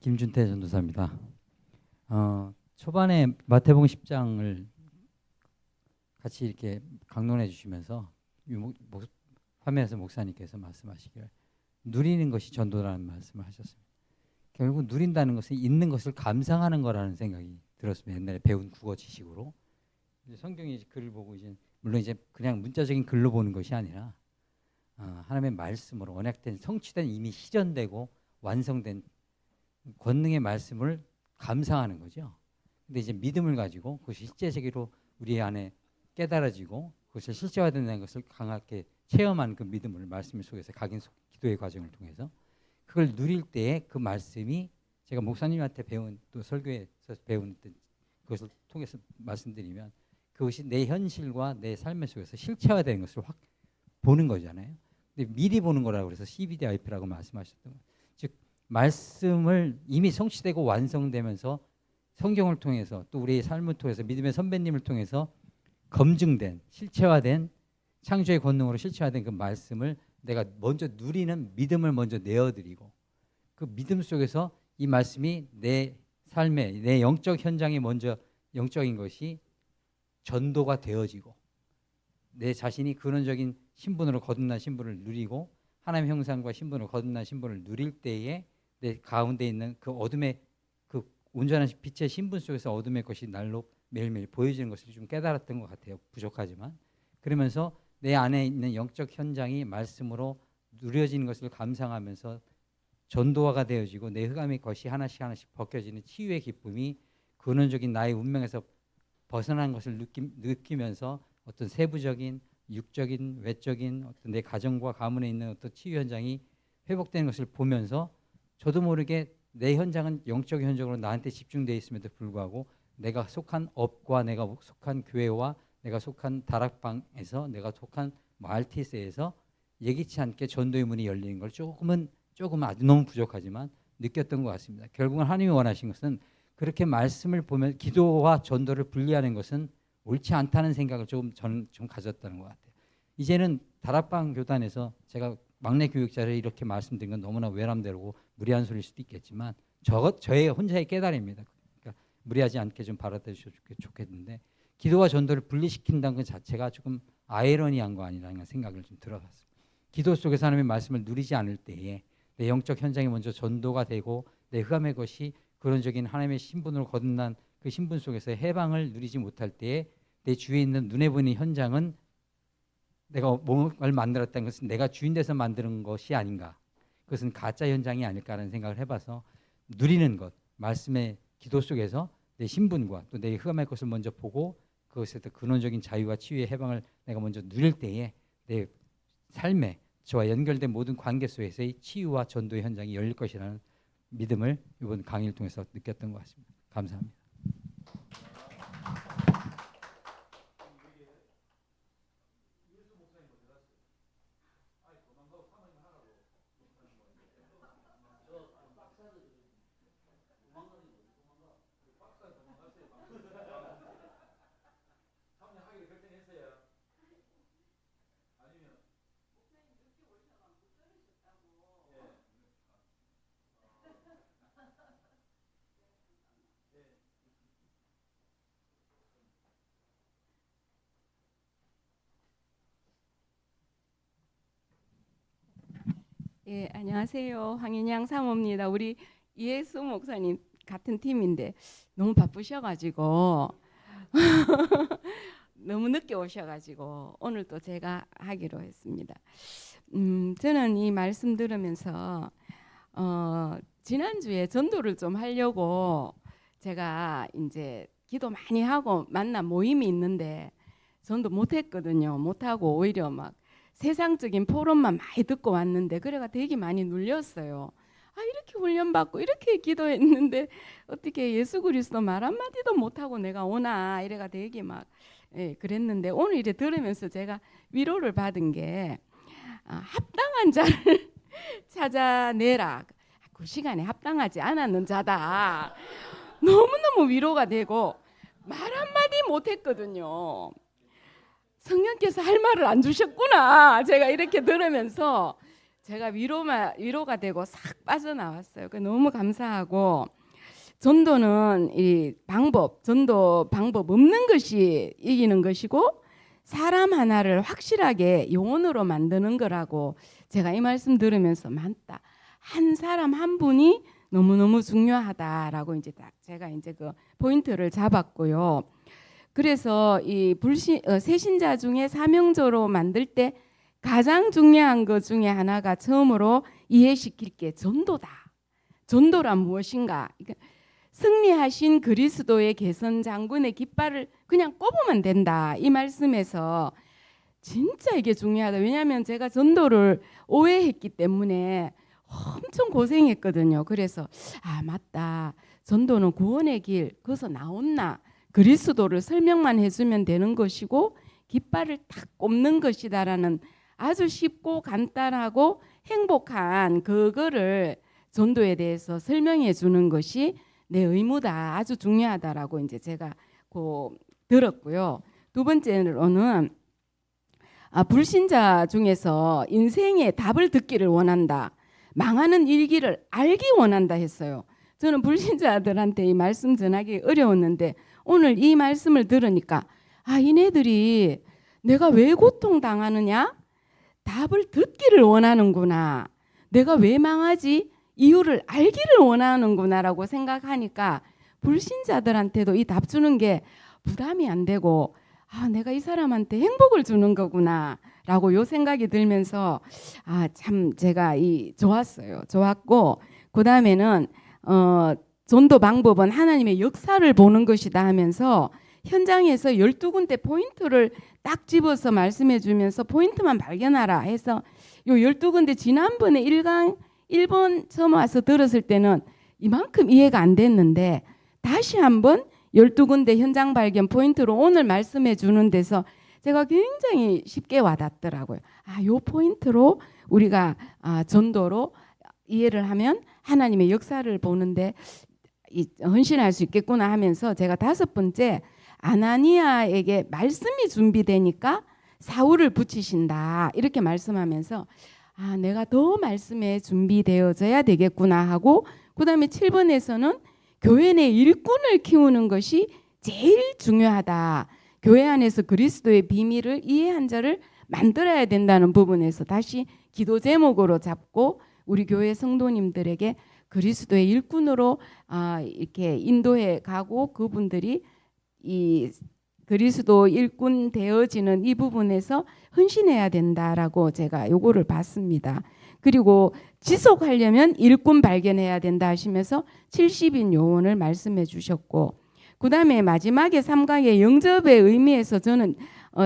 김준태 전도사입니다. 초반에 마태복음 10장을 같이 이렇게 강론해 주시면서 화면에서 목사님께서 말씀하시길 누리는 것이 전도라는 말씀을 하셨습니다. 결국 누린다는 것은 있는 것을 감상하는 거라는 생각이 들었습니다. 옛날에 배운 국어 지식으로. 성경의 글을 보고 이제 물론 이제 그냥 문자적인 글로 보는 것이 아니라 하나님의 말씀으로 언약된 성취된 이미 실현되고 완성된 권능의 말씀을 감상하는 거죠. 근데 이제 믿음을 가지고 그것이 실제적으로 우리 안에 깨달아지고 그것을 실제화된다는 것을 강하게 체험한 그 믿음을 말씀 속에서 각인 기도의 과정을 통해서 그걸 누릴 때에 그 말씀이 제가 목사님한테 배운 또 설교에서 배운 그것을 통해서 말씀드리면 그것이 내 현실과 내 삶의 속에서 실체화되는 것을 확 보는 거잖아요. 근데 미리 보는 거라고 그래서 CBDIP라고 말씀하셨던 거예요. 즉 말씀을 이미 성취되고 완성되면서 성경을 통해서 또 우리의 삶을 통해서 믿음의 선배님을 통해서 검증된 실체화된 창조의 권능으로 실체화된 그 말씀을 내가 먼저 누리는 믿음을 먼저 내어드리고 그 믿음 속에서 이 말씀이 내 삶의 내 영적 현장에 먼저 영적인 것이 전도가 되어지고 내 자신이 근원적인 신분으로 거듭난 신분을 누리고 하나님의 형상과 신분으로 거듭난 신분을 누릴 때에 내 가운데 있는 그 어둠의 그 온전한 빛의 신분 속에서 어둠의 것이 날로 매일매일 보여지는 것을 좀 깨달았던 것 같아요. 부족하지만 그러면서 내 안에 있는 영적 현장이 말씀으로 누려지는 것을 감상하면서 전도화가 되어지고 내 흑암의 것이 하나씩 벗겨지는 치유의 기쁨이 근원적인 나의 운명에서 벗어난 것을 느끼면서 어떤 세부적인 육적인 외적인 어떤 내 가정과 가문에 있는 어떤 치유 현장이 회복되는 것을 보면서 저도 모르게 내 현장은 영적 현장으로 나한테 집중되어 있음에도 불구하고 내가 속한 업과 내가 속한 교회와 내가 속한 다락방에서 내가 속한 RTS에서 예기치 않게 전도의 문이 열리는 걸 조금 아주 너무 부족하지만 느꼈던 것 같습니다. 결국은 하나님이 원하신 것은 그렇게 말씀을 보면 기도와 전도를 분리하는 것은 옳지 않다는 생각을 저는 좀 가졌다는 것 같아요. 이제는 다락방 교단에서 제가 막내 교육자를 이렇게 말씀드린 건 너무나 외람되고 무리한 소리일 수도 있겠지만 저의 혼자의 깨달음입니다. 그러니까 무리하지 않게 좀 받아들여주면 좋겠는데 기도와 전도를 분리시킨다는 것 자체가 조금 아이러니한 거 아니라는 생각을 좀 들어봤습니다. 기도 속에서 하나님의 말씀을 누리지 않을 때에 내 영적 현장이 먼저 전도가 되고 내 흑암의 것이 근원적인 하나님의 신분으로 거듭난 그 신분 속에서 해방을 누리지 못할 때에 내 주위에 있는 눈에 보이는 현장은 내가 뭔가를 만들었다는 것은 내가 주인 돼서 만드는 것이 아닌가. 그것은 가짜 현장이 아닐까라는 생각을 해봐서 누리는 것, 말씀의 기도 속에서 내 신분과 또 내 흑암의 것을 먼저 보고 그것에서 근원적인 자유와 치유의 해방을 내가 먼저 누릴 때에 내 삶에 저와 연결된 모든 관계 속에서의 치유와 전도의 현장이 열릴 것이라는 믿음을 이번 강의를 통해서 느꼈던 것 같습니다. 감사합니다. 예, 안녕하세요. 황인양 사모입니다. 우리 이예수 목사님 같은 팀인데 너무 바쁘셔가지고 너무 늦게 오셔가지고 오늘 또 제가 하기로 했습니다. 저는 이 말씀 들으면서 지난주에 전도를 좀 하려고 제가 이제 기도 많이 하고 만난 모임이 있는데 전도 못했거든요. 못하고 오히려 막 세상적인 포럼만 많이 듣고 왔는데 그래가 되게 많이 눌렸어요. 이렇게 훈련받고 이렇게 기도했는데 어떻게 예수 그리스도 말 한마디도 못하고 내가 오나 이래가 되게 막 그랬는데 오늘 이래 들으면서 제가 위로를 받은 게 합당한 자를 찾아내라. 그 시간에 합당하지 않았는 자다. 너무너무 위로가 되고 말 한마디 못했거든요. 성령께서 할 말을 안 주셨구나. 제가 이렇게 들으면서 제가 위로가 되고 싹 빠져나왔어요. 그 너무 감사하고 전도는 전도 방법 없는 것이 이기는 것이고 사람 하나를 확실하게 영혼으로 만드는 거라고 제가 이 말씀 들으면서 맞다. 한 사람 한 분이 너무너무 중요하다라고 이제 딱 제가 이제 그 포인트를 잡았고요. 그래서 이 새신자 중에 사명조로 만들 때 가장 중요한 것 중에 하나가 처음으로 이해시킬 게 전도다. 전도란 무엇인가? 승리하신 그리스도의 개선 장군의 깃발을 그냥 꼽으면 된다. 이 말씀에서 진짜 이게 중요하다. 왜냐하면 제가 전도를 오해했기 때문에 엄청 고생했거든요. 그래서 맞다. 전도는 구원의 길. 거기서 나온나. 그리스도를 설명만 해주면 되는 것이고 깃발을 탁 꼽는 것이다라는 아주 쉽고 간단하고 행복한 그거를 전도에 대해서 설명해 주는 것이 내 의무다. 아주 중요하다라고 이제 제가 들었고요. 두 번째로는 불신자 중에서 인생의 답을 듣기를 원한다. 망하는 일기를 알기 원한다 했어요. 저는 불신자들한테 이 말씀 전하기 어려웠는데 오늘 이 말씀을 들으니까 이네들이 내가 왜 고통당하느냐? 답을 듣기를 원하는구나. 내가 왜 망하지? 이유를 알기를 원하는구나라고 생각하니까 불신자들한테도 이 답 주는 게 부담이 안 되고 내가 이 사람한테 행복을 주는 거구나라고 요 생각이 들면서 참 제가 좋았어요. 좋았고 그다음에는 전도 방법은 하나님의 역사를 보는 것이다 하면서 현장에서 12군데 포인트를 딱 집어서 말씀해 주면서 포인트만 발견하라 해서 요 12군데 지난번에 1번 처음 와서 들었을 때는 이만큼 이해가 안 됐는데 다시 한번 12군데 현장 발견 포인트로 오늘 말씀해 주는 데서 제가 굉장히 쉽게 와닿더라고요. 요 포인트로 우리가 전도로 이해를 하면 하나님의 역사를 보는데 헌신할 수 있겠구나 하면서 제가 5번째 아나니아에게 말씀이 준비되니까 사울을 붙이신다 이렇게 말씀하면서 내가 더 말씀에 준비되어져야 되겠구나 하고 그다음에 7번에서는 교회 내 일꾼을 키우는 것이 제일 중요하다. 교회 안에서 그리스도의 비밀을 이해한 자를 만들어야 된다는 부분에서 다시 기도 제목으로 잡고 우리 교회 성도님들에게 그리스도의 일꾼으로 이렇게 인도해 가고 그분들이 이 그리스도 일꾼 되어지는 이 부분에서 헌신해야 된다라고 제가 요거를 봤습니다. 그리고 지속하려면 일꾼 발견해야 된다 하시면서 70인 요원을 말씀해 주셨고 그다음에 마지막에 3강의 영접의 의미에서 저는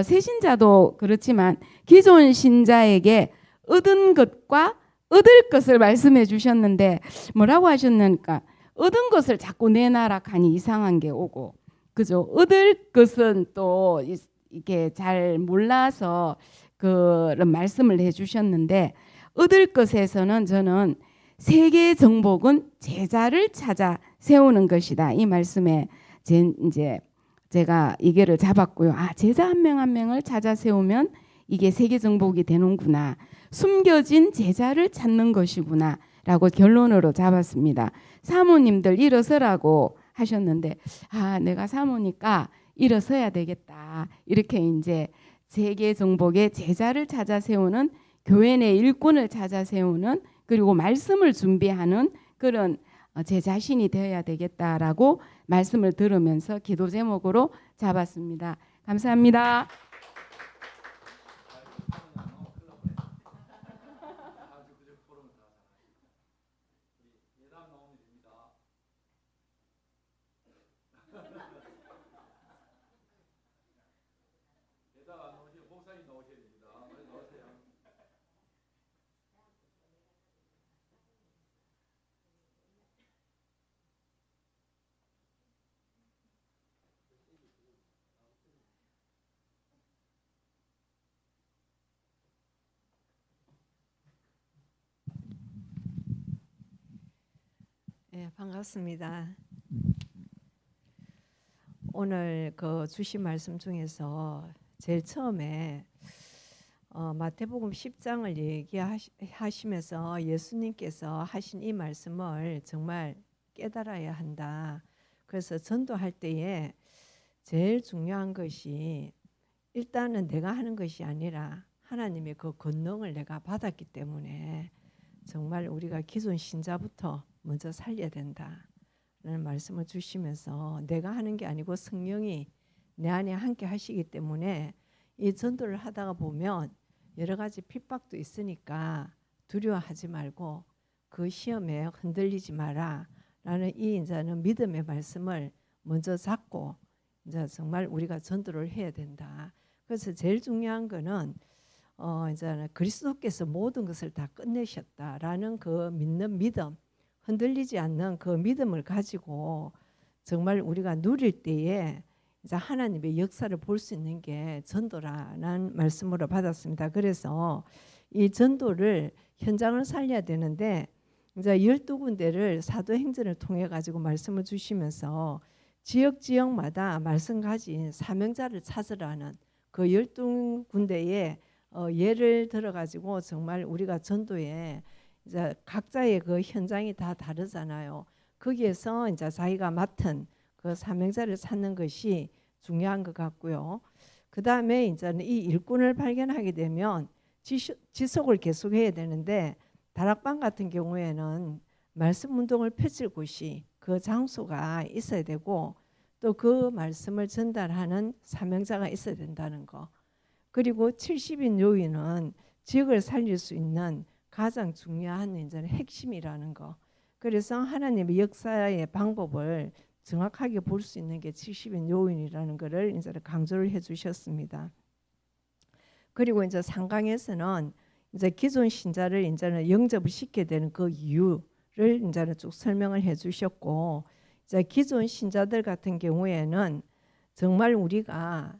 새신자도 그렇지만 기존 신자에게 얻은 것과 얻을 것을 말씀해 주셨는데 뭐라고 하셨는가? 얻은 것을 자꾸 내놔라 하니 이상한 게 오고 그죠? 얻을 것은 또 이게 잘 몰라서 그런 말씀을 해주셨는데 얻을 것에서는 저는 세계 정복은 제자를 찾아 세우는 것이다. 이 말씀에 이제 제가 이게를 잡았고요. 제자 한 명 한 명을 찾아 세우면 이게 세계 정복이 되는구나. 숨겨진 제자를 찾는 것이구나. 라고 결론으로 잡았습니다. 사모님들 일어서라고 하셨는데 내가 사모니까 일어서야 되겠다. 이렇게 이제 세계 정복의 제자를 찾아 세우는 교회 내 일꾼을 찾아 세우는 그리고 말씀을 준비하는 그런 제 자신이 되어야 되겠다라고 말씀을 들으면서 기도 제목으로 잡았습니다. 감사합니다. 네, 반갑습니다. 오늘 그 주신 말씀 중에서 제일 처음에 마태복음 10장을 얘기하시면서 예수님께서 하신 이 말씀을 정말 깨달아야 한다. 그래서 전도할 때에 제일 중요한 것이 일단은 내가 하는 것이 아니라 하나님의 그 권능을 내가 받았기 때문에 정말 우리가 기존 신자부터 먼저 살려야 된다라는 말씀을 주시면서 내가 하는 게 아니고 성령이 내 안에 함께 하시기 때문에 이 전도를 하다가 보면 여러 가지 핍박도 있으니까 두려워하지 말고 그 시험에 흔들리지 마라 라는 이 이제는 믿음의 말씀을 먼저 잡고 이제 정말 우리가 전도를 해야 된다. 그래서 제일 중요한 거는 이제 그리스도께서 모든 것을 다 끝내셨다라는 그 믿는 믿음, 흔들리지 않는 그 믿음을 가지고 정말 우리가 누릴 때에 이제 하나님의 역사를 볼 수 있는 게 전도라는 말씀으로 받았습니다. 그래서 이 전도를 현장을 살려야 되는데 이제 12군데를 사도행전을 통해 가지고 말씀을 주시면서 지역마다 말씀 가진 사명자를 찾으라는 그 12군데의 예를 들어 가지고 정말 우리가 전도에 이제 각자의 그 현장이 다 다르잖아요. 거기에서 이제 자기가 맡은 그 사명자를 찾는 것이 중요한 것 같고요. 그 다음에 이제는 이 일꾼을 발견하게 되면 지속을 계속해야 되는데 다락방 같은 경우에는 말씀 운동을 펼칠 곳이 그 장소가 있어야 되고 또 그 말씀을 전달하는 사명자가 있어야 된다는 거. 그리고 70인 요인은 지역을 살릴 수 있는 가장 중요한 이제는 핵심이라는 거. 그래서 하나님의 역사의 방법을 정확하게 볼 수 있는 게 70인 요인이라는 것을 이제 강조를 해주셨습니다. 그리고 이제 3강에서는 이제 기존 신자를 이제는 영접을 시켜야 되는 그 이유를 이제는 쭉 설명을 해주셨고, 이제 기존 신자들 같은 경우에는 정말 우리가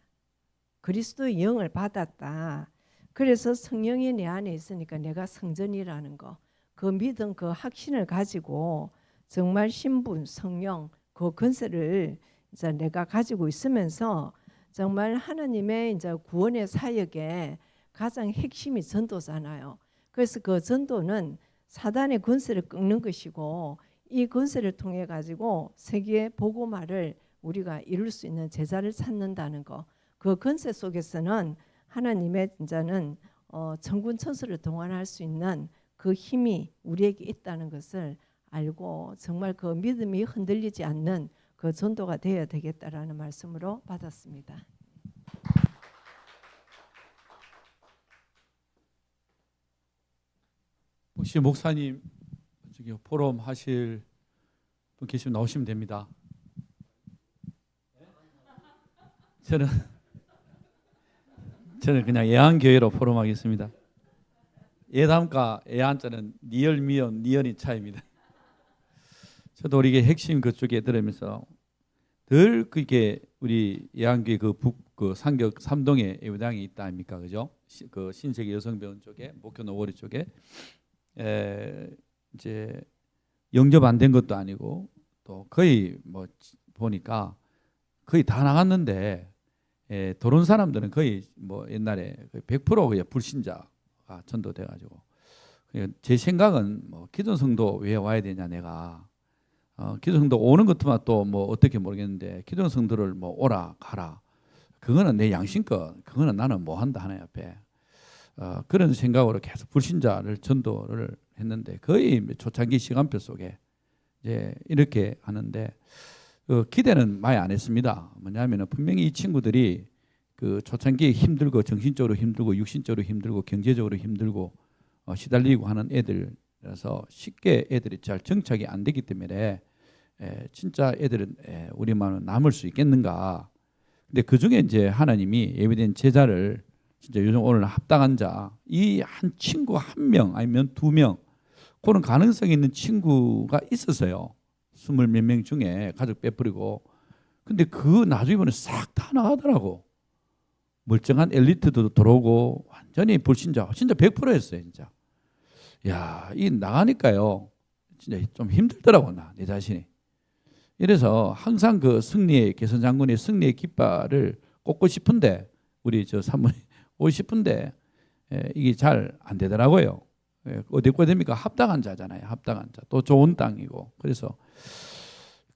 그리스도의 영을 받았다. 그래서 성령이 내 안에 있으니까 내가 성전이라는 거, 그 믿음, 그 확신을 가지고 정말 신분, 성령, 그 권세를 이제 내가 가지고 있으면서 정말 하나님의 이제 구원의 사역에 가장 핵심이 전도잖아요. 그래서 그 전도는 사단의 권세를 꺾는 것이고 이 권세를 통해 가지고 세계의 복음화를 우리가 이룰 수 있는 제자를 찾는다는 거. 그 권세 속에서는 하나님의 이제는 천군 천사를 동원할 수 있는 그 힘이 우리에게 있다는 것을 알고 정말 그 믿음이 흔들리지 않는 그 전도가 되어야 되겠다라는 말씀으로 받았습니다. 혹시 목사님 저기 포럼 하실 분 계시면 나오시면 됩니다. 저는 그냥 예한교회로 포럼하겠습니다. 예담과 예한자는 니얼 미연 니언이 차이입니다. 저도 우리 핵심 그쪽에 들으면서 늘 그게 우리 예한교회 그 상격 3동에 예배당이 있다 아닙니까, 그죠? 그 신세계 여성병원 쪽에 목교 노거리 쪽에 이제 영접 안 된 것도 아니고 또 거의 뭐 보니까 거의 다 나갔는데 들어온 사람들은 거의 뭐 옛날에 100% 그냥 불신자가 전도돼가지고 제 생각은 뭐 기존 성도 왜 와야 되냐 내가 기존 성도 오는 것만 또 뭐 어떻게 모르겠는데 기존 성도를 뭐 오라 가라 그거는 내 양심껏 그거는 나는 뭐 한다 하나님 앞에 그런 생각으로 계속 불신자를 전도를 했는데 거의 초창기 시간표 속에 이제 이렇게 하는데 기대는 많이 안 했습니다. 뭐냐면은 분명히 이 친구들이 그 초창기에 힘들고 정신적으로 힘들고 육신적으로 힘들고 경제적으로 힘들고 시달리고 하는 애들이라서 쉽게 애들이 잘 정착이 안 되기 때문에 진짜 애들은 우리만은 남을 수 있겠는가. 근데 그 중에 이제 하나님이 예비된 제자를 진짜 요즘 오늘 합당한 자 이 한 친구 한 명 아니면 2명 그런 가능성이 있는 친구가 있었어요. 20 몇 명 중에 가족 빼버리고 근데 그 나중에 보면 싹 다 나가더라고. 멀쩡한 엘리트도 들어오고 완전히 불신자 진짜 100%였어요 진짜. 야, 이 나가니까요 진짜 좀 힘들더라고 내 자신이. 이래서 항상 그 승리의 개선 장군의 승리의 깃발을 꽂고 싶은데 우리 저 사모님 오고 싶은데 이게 잘 안 되더라고요. 어디 됩니까? 합당한 자잖아요. 합당한 자. 또 좋은 땅이고. 그래서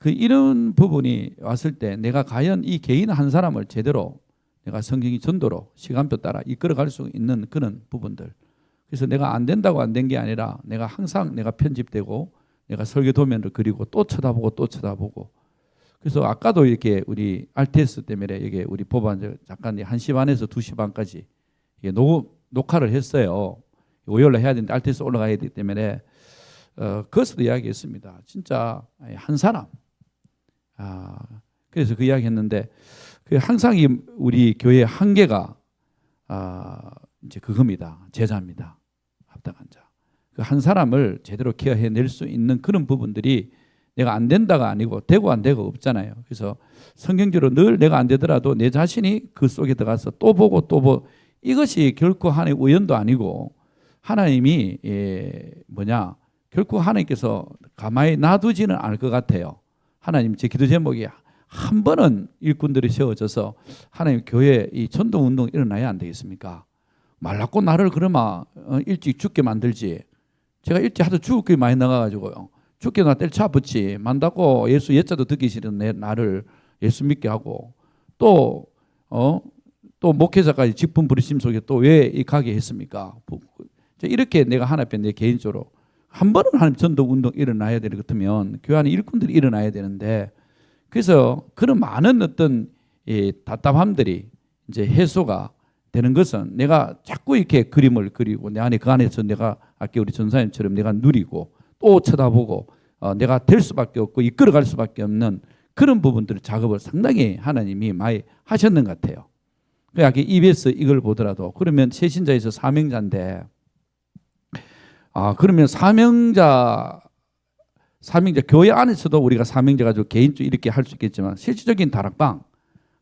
이런 부분이 왔을 때 내가 과연 이 개인 한 사람을 제대로 내가 성경의 전도로 시간표 따라 이끌어갈 수 있는 그런 부분들. 그래서 내가 안 된다고 안 된 게 아니라 내가 항상 내가 편집되고 내가 설교 도면을 그리고 또 쳐다보고 또 쳐다보고. 그래서 아까도 이렇게 우리 RTS 때문에 이게 우리 법안 작가님 1시 반에서 2시 반까지 이게 녹화를 했어요. 월요일에 해야 되는데 RTS 올라가야 되기 때문에 그것도 이야기했습니다. 진짜 한 사람. 그래서 그 이야기했는데 항상 우리 교회의 한계가 이제 그겁니다. 제자입니다. 합당한 자. 그 한 사람을 제대로 케어해낼 수 있는 그런 부분들이 내가 안 된다가 아니고 되고 안 되고 없잖아요. 그래서 성경적으로 늘 내가 안 되더라도 내 자신이 그 속에 들어가서 또 보고 또 보고 이것이 결코 하나님의 우연도 아니고 하나님이 결코 하나님께서 가만히 놔두지는 않을 것 같아요. 하나님 제 기도 제목이 한 번은 일꾼들이 세워져서 하나님 교회 이 전도운동 일어나야 안 되겠습니까? 말랐고 나를 그러면 일찍 죽게 만들지. 제가 일찍 하도 죽을 게 많이 나가가지고요. 죽게 나 때려쳐 붙지. 만다고 예수 예자도 듣기 싫은 나를 예수 믿게 하고 또 목회자까지 직분 부르심 속에 또 왜 가게 했습니까? 이렇게 내가 하나님 앞에 내 개인적으로 한 번은 하나님 전도 운동 일어나야 될 것 같으면 교회 안에 일꾼들이 일어나야 되는데 그래서 그런 많은 어떤 답답함들이 이제 해소가 되는 것은 내가 자꾸 이렇게 그림을 그리고 내 안에 그 안에서 내가 아까 우리 전사님처럼 내가 누리고 또 쳐다보고 내가 될 수밖에 없고 이끌어갈 수밖에 없는 그런 부분들 작업을 상당히 하나님이 많이 하셨는 것 같아요. 그러니까 EBS 이걸 보더라도 그러면 새신자에서 사명자인데 그러면 사명자 교회 안에서도 우리가 사명자 가지고 개인적으로 이렇게 할 수 있겠지만 실질적인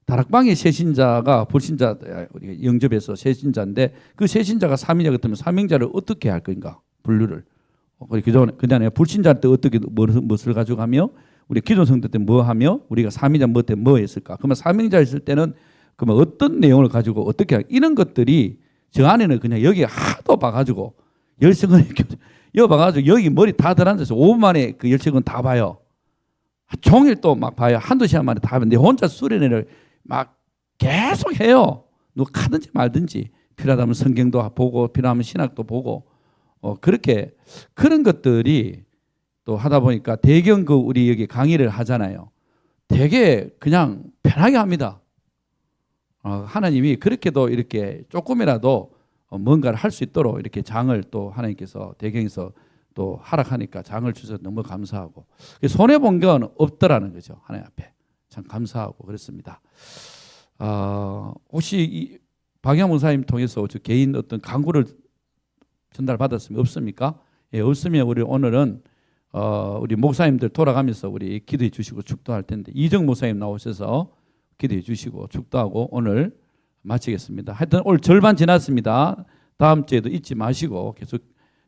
다락방의 새신자가 불신자 우리가 영접해서 새신자인데 그 새신자가 사명자 같으면 사명자를 어떻게 할 건가 분류를 그다음에 불신자 때 어떻게 무엇을 가져가며 우리 기존 성도 때 뭐 하며 우리가 사명자 뭐 때 뭐 했을까? 그러면 사명자 있을 때는 그러면 어떤 내용을 가지고 어떻게 이런 것들이 저 안에는 그냥 여기 하도 봐가지고 열성을 봐가지고 여기 머리 다 들어앉아서 5분 만에 그 열성은 다 봐요. 종일 또 막 봐요. 한두 시간 만에 다 하면 내 혼자 수련회를 막 계속 해요. 누가 가든지 말든지 필요하다면 성경도 보고 필요하면 신학도 보고 그렇게 그런 것들이 또 하다 보니까 대경 우리 여기 강의를 하잖아요. 되게 그냥 편하게 합니다. 하나님이 그렇게도 이렇게 조금이라도 뭔가를 할 수 있도록 이렇게 장을 또 하나님께서 대경에서 또 하락하니까 장을 주셔서 너무 감사하고 손해본 건 없더라는 거죠. 하나님 앞에 참 감사하고 그렇습니다. 혹시 이 박영 목사님 통해서 저 개인 어떤 강구를 전달받았으면 없습니까? 예, 없으면 우리 오늘은 우리 목사님들 돌아가면서 우리 기도해 주시고 축도할 텐데 이정 목사님 나오셔서 기도해 주시고 축도하고 오늘 마치겠습니다. 하여튼 오늘 절반 지났습니다. 다음 주에도 잊지 마시고 계속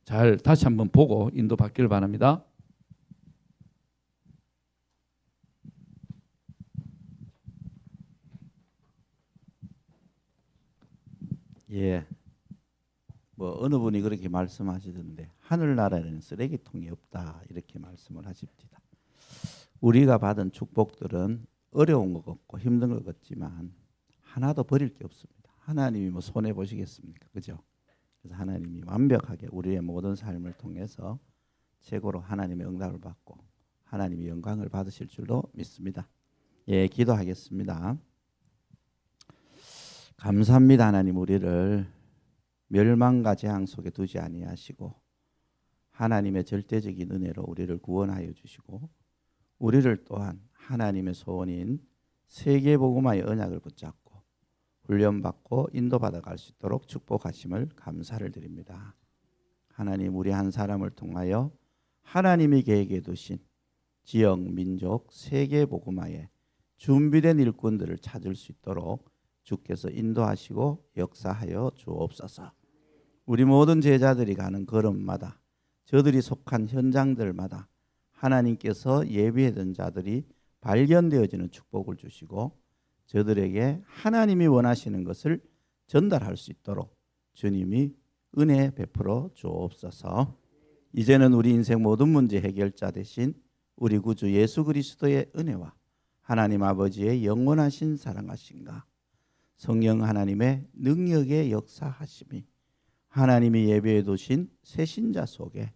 잘 다시 한번 보고 인도 받기를 바랍니다. 예. 뭐 어느 분이 그렇게 말씀하시던데 하늘나라에는 쓰레기통이 없다 이렇게 말씀을 하십니다. 우리가 받은 축복들은 어려운 것 같고 힘든 것 같지만 하나도 버릴 게 없습니다. 하나님이 뭐 손해 보시겠습니까? 그죠? 그래서 하나님이 완벽하게 우리의 모든 삶을 통해서 최고로 하나님의 응답을 받고 하나님의 영광을 받으실 줄로 믿습니다. 예, 기도하겠습니다. 감사합니다. 하나님 우리를 멸망과 재앙 속에 두지 아니하시고 하나님의 절대적인 은혜로 우리를 구원하여 주시고 우리를 또한 하나님의 소원인 세계복음화의 언약을 붙잡고 훈련받고 인도받아 갈 수 있도록 축복하심을 감사를 드립니다. 하나님 우리 한 사람을 통하여 하나님이 계획해 두신 지역, 민족, 세계복음화에 준비된 일꾼들을 찾을 수 있도록 주께서 인도하시고 역사하여 주옵소서. 우리 모든 제자들이 가는 걸음마다 저들이 속한 현장들마다 하나님께서 예비해둔 자들이 발견되어지는 축복을 주시고 저들에게 하나님이 원하시는 것을 전달할 수 있도록 주님이 은혜 베풀어 주옵소서. 이제는 우리 인생 모든 문제 해결자 되신 우리 구주 예수 그리스도의 은혜와 하나님 아버지의 영원하신 사랑하심과 성령 하나님의 능력의 역사하심이 하나님이 예배해 두신 새신자 속에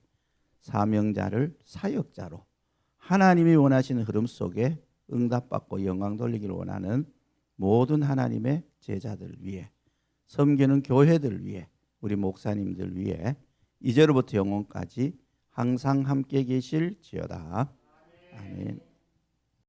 사명자를 사역자로 하나님이 원하시는 흐름 속에 응답받고 영광 돌리기를 원하는 모든 하나님의 제자들 위해, 섬기는 교회들 위해, 우리 목사님들 위해 이제로부터 영원까지 항상 함께 계실지어다. 아멘.